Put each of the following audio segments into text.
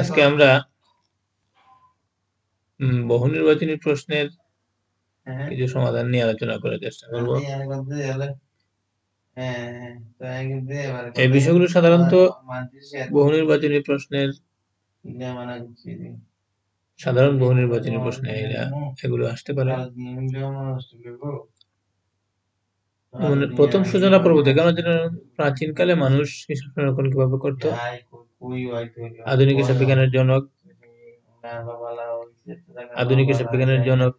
আজকে আমরা বহু নির্বাচনী প্রশ্নের কিছু সমাধান নিয়ে আলোচনা করার চেষ্টা করব। এই বিষয়গুলো সাধারণত বহু নির্বাচনী প্রশ্নের সাধারণ বহু নির্বাচনী প্রশ্নে এগুলো আসতে পারে। প্রথম সূচনা পর্ব থেকে আমরা জানি প্রাচীনকালে মানুষ হিসাব সংরক্ষণ কিভাবে করত। আধুনিক হিসাব বিজ্ঞানের জনক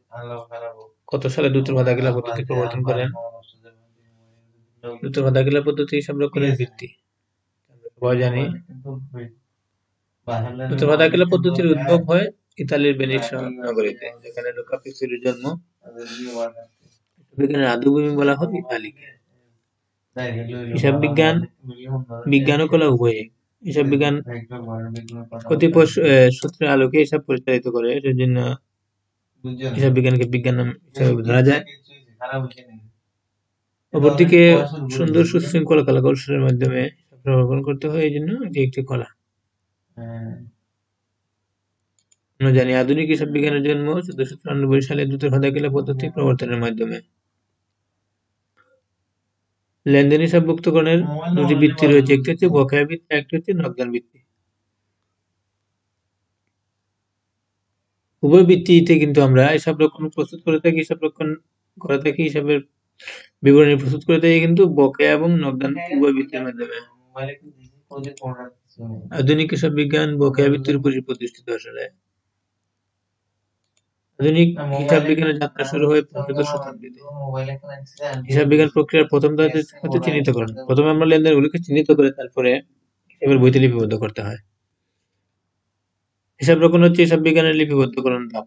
কত সালে দ্রুত ভাদাগিলা পদ্ধতি প্রবর্তন করেন? দ্রুত ভাদাগিলা পদ্ধতি হিসাব রক্ষণের ভিত্তি সবাই জানি। দ্রুত ভাদাগিলা পদ্ধতির উদ্ভব হয় ইতালির ভেনিস নগরীতে, যেখানে লুকা পিসুরির জন্ম। বিজ্ঞানের আদিভূমি বলা হয় ইতালিকে। হিসাব বিজ্ঞান বিজ্ঞান ও কলা উভয়ই। হিসাব বিজ্ঞান কতিপয় সূত্রের আলোকে হিসাব পরিচালিত করে, সেজন্য হিসাব বিজ্ঞানকে বিজ্ঞান হিসেবে ধরা যায়। অপরদিকে সুন্দর সুশৃঙ্খল কলা কৌশলের মাধ্যমে সংরক্ষণ করতে হয়, এই জন্য এটি একটি কলা। আমরা জানি আধুনিক হিসাব বিজ্ঞানের জন্ম 1494 সালে দ্রুত ভাদাগিলা পদ্ধতি প্রবর্তনের মাধ্যমে। লেনদেন হিসাবভুক্তকরণের দুটি ভিত্তি রয়েছে, একটি হচ্ছে বকেয়া ভিত্তি, একটি হচ্ছে নগদান ভিত্তি। উভয় ভিত্তিতে কিন্তু আমরা হিসাব রক্ষণ প্রস্তুত করে থাকি, হিসাবের বিবরণী প্রস্তুত করে থাকি, কিন্তু বকেয়া এবং নগদান উভয় ভিত্তির মাধ্যমে। আধুনিক হিসাব বিজ্ঞান বকেয়া ভিত্তির উপর প্রতিষ্ঠিত। আসলে আধুনিক হিসাব বিজ্ঞানের যাত্রা শুরু হয় 15শ শতাব্দীতে। হিসাব বিজ্ঞান প্রক্রিয়ার প্রথম ধাপ হচ্ছে চিহ্নিতকরণ। প্রথমে আমরা লেনদেনগুলিকে চিহ্নিত করে তারপরে হিসাবের বইতে লিপিবদ্ধ করতে হয়। হিসাব রক্ষণ হচ্ছে হিসাব বিজ্ঞানের লিপিবদ্ধকরণ ধাপ।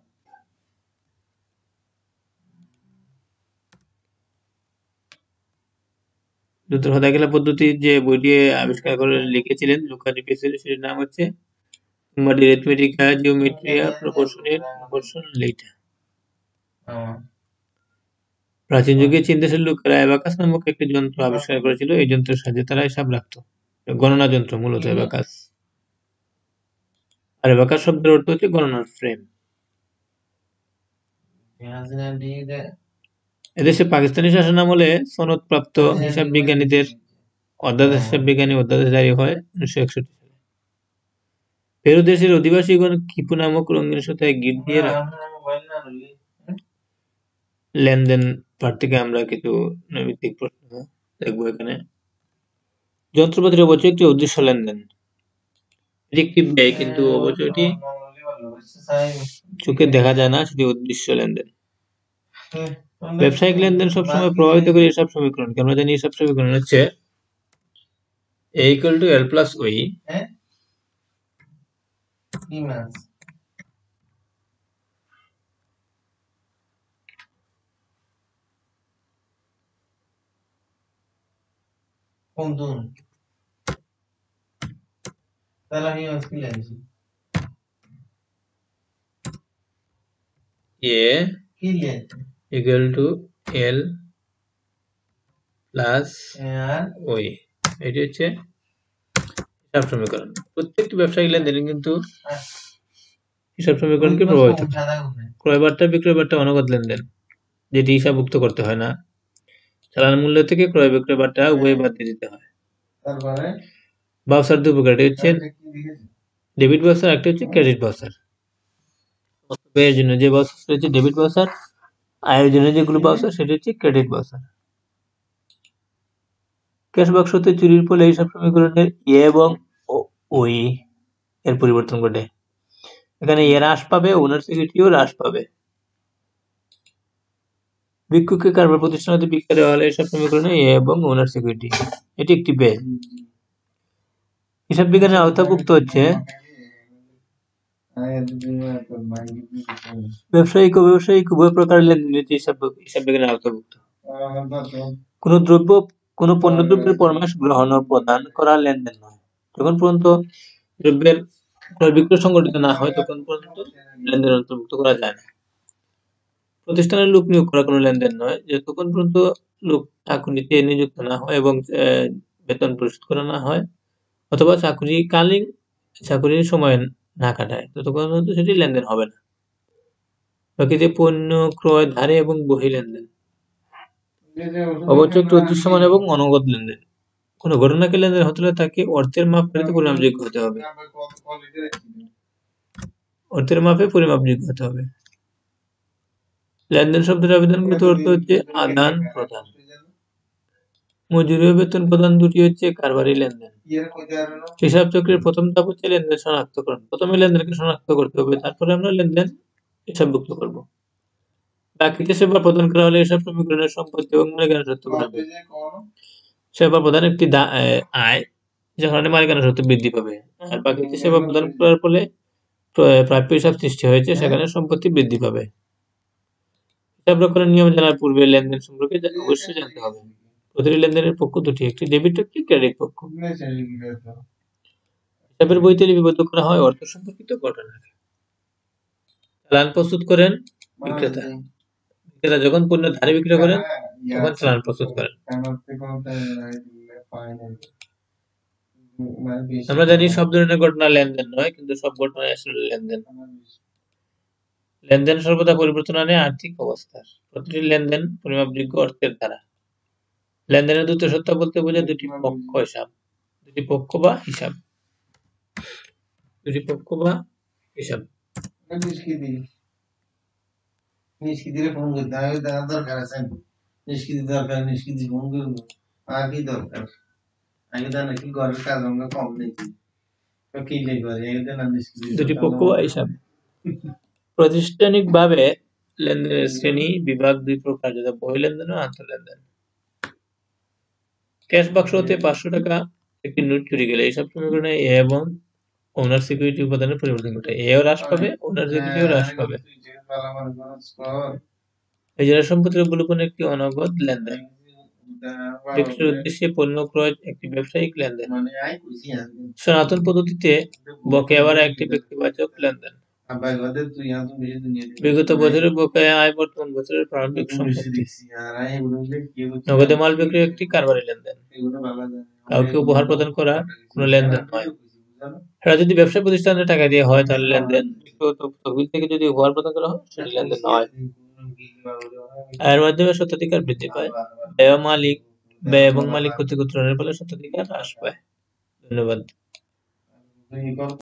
দ্রুত ভাদাগিলা পদ্ধতি যে বইটি আবিষ্কার করে লিখেছিলেন লুকা পিসুরি, সেটির নাম হচ্ছে আরিথমেটিকা জিওমেট্রিয়া প্রপোর্শনালিটা। প্রাচীন যুগে চীন দেশের লোকেরা অ্যাবাকাস নামক একটি যন্ত্র আবিষ্কার করেছিল। এই যন্ত্রের সাহায্যে তারা হিসাব রাখত। গণনা যন্ত্র মূলত অ্যাবাকাস। আর অ্যাবাকাস শব্দের অর্থ হচ্ছে গণনার ফ্রেম। এদেশে পাকিস্তানি শাসন আমলে সনদপ্রাপ্ত হিসাব বিজ্ঞানীদের অধ্যাদেশ জারি হয় 1961 সালে। পেরু দেশের অধিবাসীগণ কিপু নামক রঙিন সুতায় গিট দিয়ে লেনদেন পাঠ থেকে আমরা কিছু নৈমিত্তিক প্রশ্ন দেখবো এখানে। যন্ত্রপাতির অবচয় একটি অদৃশ্য লেনদেন। এটি একটি ব্যয়, কিন্তু অবচয়টি চোখে দেখা যায় না, সেটি অদৃশ্য লেনদেন। ব্যবসায়িক লেনদেন সবসময় প্রভাবিত করে হিসাব সমীকরণকে। আমরা জানি হিসাব সমীকরণ হচ্ছে A = L + OE A = L + OE, এটি হচ্ছে হিসাব সমীকরণ। প্রত্যেকটি ব্যবসায়িক লেনদেন কিন্তু হিসাব সমীকরণকে প্রভাবিত করে। ক্রয় বার্তা বিক্রয় বার্তা অনগদ লেনদেন, যেটি হিসাবভুক্ত করতে হয় না। চালান মূল্য থেকে ক্রয় বিক্রয় বার্তা উভয় বাদ দিয়ে দিতে হয়। বাউচার দুই প্রকার, এটি হচ্ছে ডেবিট বাউচার, একটা হচ্ছে ক্রেডিট বাউচার। ব্যয়ের জন্য যে বাউচার হচ্ছে ডেবিট বাউচার, আয়ের জন্য যেগুলো বাউচার সেটা হচ্ছে ক্রেডিট বাউচার। ক্যাশ বাক্সতে চুরির ফলে হিসাব সমীকরণের এ এবং ওই এর পরিবর্তন ঘটে। এখানে এ হ্রাস পাবে, ওনার সিকিউরিটিও হ্রাস পাবে। ভিক্ষুককে কারবার প্রতিষ্ঠান হতে ভিক্ষা দেওয়া হলে হিসাব সমীকরণে এ এবং ওনার সিকিউরিটি, এটি একটি ব্যয়। হিসাব বিজ্ঞানের আওতাভুক্ত হচ্ছে ব্যবসায়িক ও ব্যবসায়িক উভয় প্রকার লেনদেন হিসাব বিজ্ঞানের আওতাভুক্ত। কোন পণ্য দ্রব্যের পরামর্শ গ্রহণ ও প্রদান করা লেনদেন নয়। যখন পর্যন্ত দ্রব্যের ক্রয় বিক্রয় সংগঠিত না হয় তখন পর্যন্ত লেনদেন অন্তর্ভুক্ত করা যায় না। প্রতিষ্ঠানের লোক নিয়োগ করা কোনো লেনদেন নয়, যতক্ষণ পর্যন্ত লোক চাকুরিতে নিযুক্ত না হয় এবং বেতন পরিশোধ করা না হয় অথবা চাকুরির সময় না কাটায়, ততক্ষণ পর্যন্ত সেটি লেনদেন হবে না। বাকিতে পণ্য ক্রয়, ধারে এবং বহি লেনদেন। অবচয় একটি দৃশ্যমান এবং অনগদ লেনদেন। কোনো ঘটনাকে লেনদেন হতে হলে তাকে অর্থের মাপকাঠিতে পরিমাপযোগ্য হতে হবে। অর্থের মাপে পরিমাপযোগ্য হতে হবে। লেনদেন শব্দের আবেদনগত অর্থ হচ্ছে আদান প্রদান। মজুরি ও বেতন প্রদান দুটি হচ্ছে কারবারি লেনদেন। হিসাব চক্রের প্রথম ধাপ হচ্ছে লেনদেন শনাক্তকরণ। প্রথমে লেনদেনকে শনাক্ত করতে হবে, তারপরে আমরা লেনদেন হিসাবভুক্ত করব। বাকিতে সেবা প্রদান করা হলে এসব সমীকরণের সম্পত্তি এবং মালিকানা সত্ত্ব বাড়বে। সেবা প্রদান একটি আয়, যে কারণে মালিকানা সত্ত্ব বৃদ্ধি পাবে। আর বাকিতে সেবা প্রদান করার ফলে প্রাপ্য হিসাব সৃষ্টি হয়েছে, সেখানে সম্পত্তি বৃদ্ধি পাবে। হিসাব রক্ষণের নিয়ম জানার পূর্বে লেনদেন সম্পর্কে অবশ্যই জানতে হবে। প্রতিটি লেনদেনের পক্ষ দুটি, একটি ডেবিট ও একটি ক্রেডিট পক্ষ। হিসাবের বইতে লিপিবদ্ধ করা হয় অর্থ সম্পর্কিত ঘটনা। চালান প্রস্তুত করেন বিক্রেতা। বিক্রেতা যখন পণ্য ধারে বিক্রয় করেন তখন চালান প্রস্তুত করেন। আমরা জানি সব ধরনের ঘটনা লেনদেন নয়, কিন্তু সব ঘটনাই আসলে লেনদেন। লেনদেন সর্বদা পরিবর্তন আনে আর্থিক অবস্থার। প্রতিটি লেনদেন পরিমাপযোগ্য অর্থের দ্বারা। লেনদেনের দ্বৈত সত্তা বলতে বোঝায় দুটি পক্ষ হিসাব, দুটি পক্ষ বা হিসাব, দুটি পক্ষ বা হিসাব। নিষ্কৃতির ফোন করতে হবে, দরকার আছে নিষ্কৃতি দরকার, নিষ্কৃতি ফোন করবো আর কি দরকার? আগে তো নাকি ঘরের কাজ আমরা কম দেখি, কি দুটি পক্ষ বা হিসাব। প্রাতিষ্ঠানিকভাবে লেনদেনের শ্রেণী বিভাগ দুই প্রকার, যেটা বহি লেনদেন ও আন্তঃ লেনদেন। ক্যাশ বাক্স হতে 500 টাকা একটি নোট চুরি গেলে এইসব সমীকরণে এ এবং ওনার সিকিউরিটি উপাদানের পরিবর্তন ঘটে। এও হ্রাস পাবে, ওনার সিকিউরিটিও হ্রাস পাবে। ইজারা সম্পত্তির অবলোকন একটি অনগদ লেনদেন। বিক্রির উদ্দেশ্যে পণ্য ক্রয় একটি ব্যবসায়িক লেনদেন। সনাতন পদ্ধতিতে বকেয়া বাড়া একটি ব্যক্তিবাচক লেনদেন। বিগত বছরের বকেয়া আয় বর্তমান বছরের প্রারম্ভিক সম্পত্তি। নগদে মাল বিক্রি একটি কারবারি লেনদেন। কাউকে উপহার প্রদান করা কোনো লেনদেন নয়। এটা যদি ব্যবসা প্রতিষ্ঠানে টাকা দিয়ে হয় তাহলে লেনদেন, তহবিল থেকে যদি উপহার প্রদান করা হয় সেটি লেনদেন নয়। এর মাধ্যমে স্বত্বাধিকার বৃদ্ধি পায়। ব্যয় এবং মালিক ক্ষতিগ্রস্তের ফলে স্বত্বাধিকার হ্রাস পায়। ধন্যবাদ।